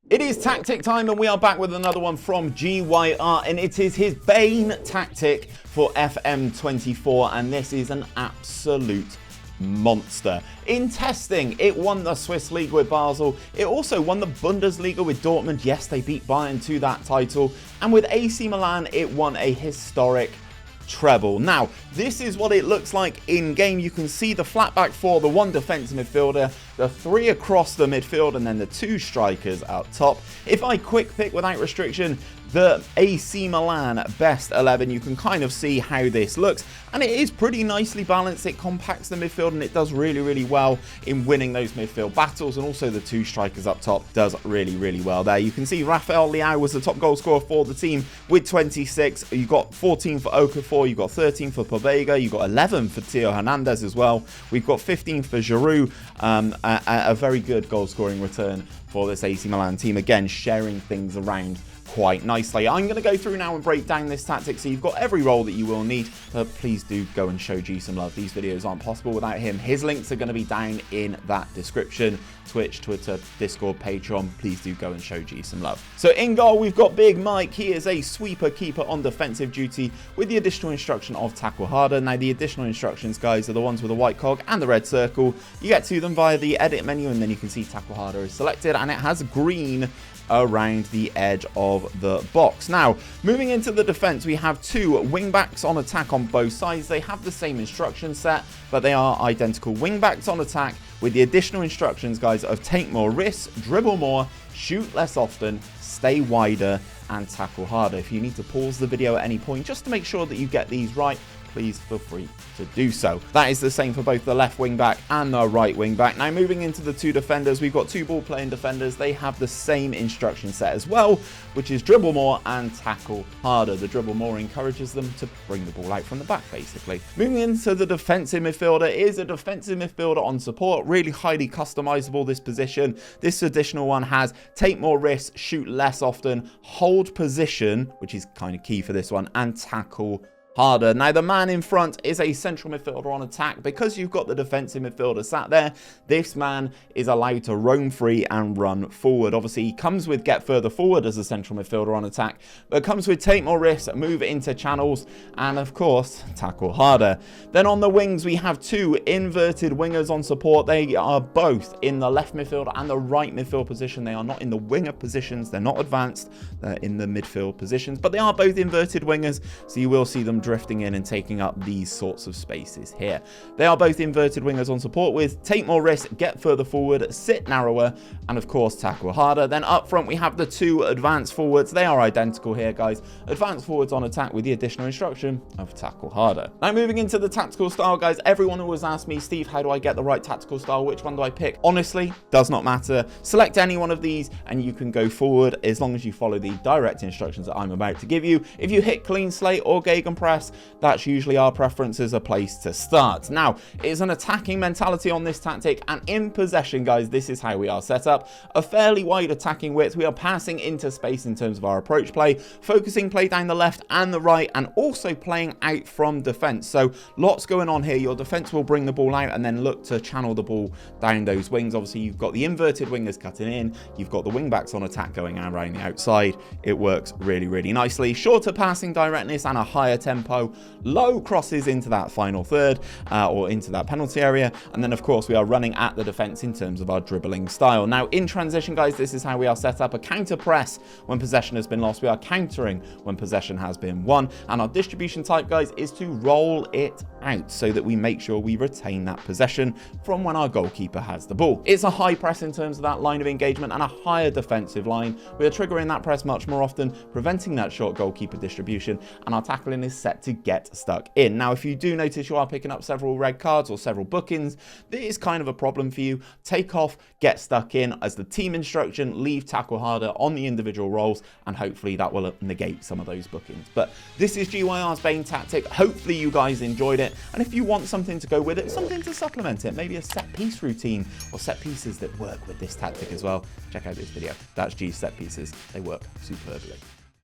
It is tactic time, and we are back with another one from GYR, and it is his Bane tactic for FM24, and this is an absolute monster. In testing, it won the Swiss League with Basel. It also won the Bundesliga with Dortmund. Yes, they beat Bayern to that title. And with AC Milan, it won a historic treble. Now, this is what it looks like in game. You can see the flat back four, the one defensive midfielder, the three across the midfield, and then the two strikers out top. If I quick pick without restriction the AC Milan best 11, you can kind of see how this looks, and it is pretty nicely balanced. It compacts the midfield, and it does really well in winning those midfield battles, and also the two strikers up top does really well there. You can see 𝘼𝙗𝙪 was the top goal scorer for the team with 26. You got 14 for 𝘼𝙗𝙪, you got 13 for 𝘼𝙗𝙪, you got 11 for 𝘼𝙗𝙪 as well. We've got 15 for Gyr'S, a very good goal scoring return for this AC Milan team, again sharing things around quite nicely. I'm going to go through now and break down this tactic, so you've got every role that you will need, but please do go and show G some love. These videos aren't possible without him. His links are going to be down in that description. Twitch, Twitter, Discord, Patreon. Please do go and show G some love. So in goal, we've got Big Mike. He is a sweeper keeper on defensive duty with the additional instruction of tackle harder. Now, the additional instructions, guys, are the ones with the white cog and the red circle. You get to them via the edit menu, and then you can see tackle harder is selected, and it has green around the edge of the box. Now, moving into the defense, we have two wing backs on attack on both sides. They have the same instruction set, but they are identical. Wing backs on attack with the additional instructions, guys, of take more risks, dribble more, shoot less often, stay wider, and tackle harder. If you need to pause the video at any point just to make sure that you get these right, please feel free to do so. That is the same for both the left wing back and the right wing back. Now, moving into the two defenders, we've got two ball playing defenders. They have the same instruction set as well, which is dribble more and tackle harder. The dribble more encourages them to bring the ball out from the back, basically. Moving into the defensive midfielder, is a defensive midfielder on support. Really highly customizable, this position. This additional one has take more risks, shoot less often, hold position, which is kind of key for this one, and tackle harder. Now, the man in front is a central midfielder on attack. Because you've got the defensive midfielder sat there, this man is allowed to roam free and run forward. Obviously, he comes with get further forward as a central midfielder on attack, but comes with take more risks, move into channels, and of course, tackle harder. Then on the wings, we have two inverted wingers on support. They are both in the left midfield and the right midfield position. They are not in the winger positions. They're not advanced. They're in the midfield positions, but they are both inverted wingers, so you will see them drifting in and taking up these sorts of spaces here. They are both inverted wingers on support with take more risk, get further forward, sit narrower, and of course tackle harder. Then up front we have the two advanced forwards. They are identical here, guys. Advanced forwards on attack with the additional instruction of tackle harder. Now, moving into the tactical style, guys, everyone always asks me, Steve, how do I get the right tactical style? Which one do I pick? Honestly, does not matter. Select any one of these and you can go forward as long as you follow the direct instructions that I'm about to give you. If you hit clean slate or gegenpress, that's usually our preference as a place to start. Now, it's an attacking mentality on this tactic, and in possession, guys, this is how we are set up. A fairly wide attacking width. We are passing into space in terms of our approach play, focusing play down the left and the right, and also playing out from defense. So lots going on here. Your defense will bring the ball out and then look to channel the ball down those wings. Obviously, you've got the inverted wingers cutting in. You've got the wing backs on attack going around the outside. It works really nicely. Shorter passing directness and a higher tempo. Low crosses into that final third or into that penalty area, and then of course we are running at the defense in terms of our dribbling style. Now, in transition, guys, this is how we are set up. A counter press when possession has been lost. We are countering when possession has been won, and our distribution type, guys, is to roll it out so that we make sure we retain that possession from when our goalkeeper has the ball. It's a high press in terms of that line of engagement and a higher defensive line. We are triggering that press much more often, preventing that short goalkeeper distribution, and our tackling is set to get stuck in. Now, if you do notice you are picking up several red cards or several bookings, this is kind of a problem for you. Take off, get stuck in as the team instruction, leave tackle harder on the individual roles, and hopefully that will negate some of those bookings. But this is GYR's Bane tactic. Hopefully you guys enjoyed it, and if you want something to go with it, something to supplement it, maybe a set piece routine or set pieces that work with this tactic as well, check out this video. That's G's set pieces. They work superbly.